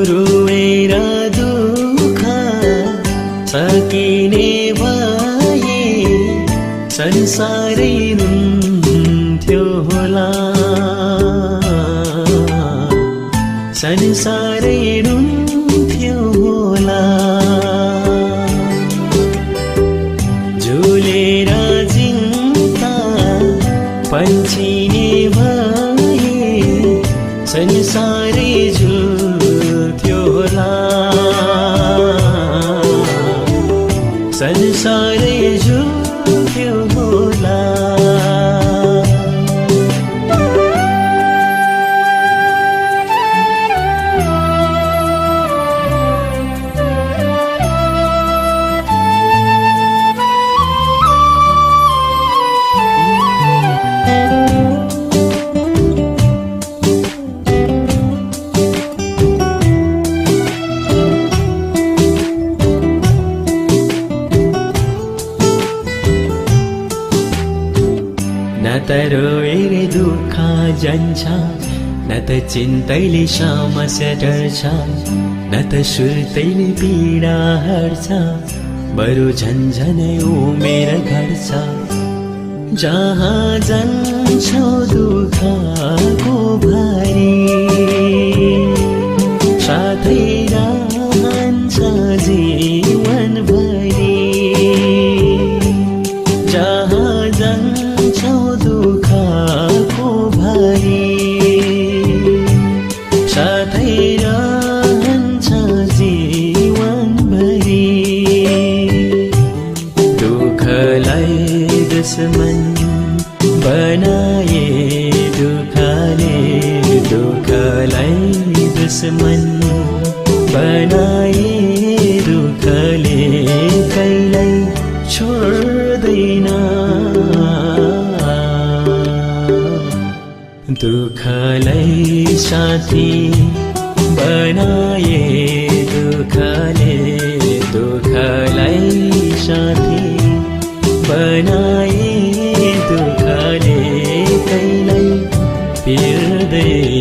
रोएर दुःख सकिने भए संसारै रुन्थ्यो होला, संसारै रुन्थ्यो होला। झुलेर चिन्ता पन्छिने भए संसारै झुल्थ्यो होला, संसारै झुल्थ्यो होला। न त रोएर दुःख जान्छ, न त चिन्तैले समस्या टर्छ, न त सुर्तैले पीडा हर्छ, बरु झन्झनै उमेर घट्छ। जहाँ जान्छौ दुःखको भारी साथै रहन्छ जीवनभरि। जहाँ जान्छौ दुःखको भारी साथै रहन्छ जीवनभरि। दुःखलाई दुश्मन बनाए दुःखले, दुःखलाई दुश्मन बनाए दुःखले कहिल्यै छोड्दैन। दुःखलाई साथी बनाए दुःखले, दुःखलाई साथी बनाए दुःखले कहिल्यै पिर्दैन।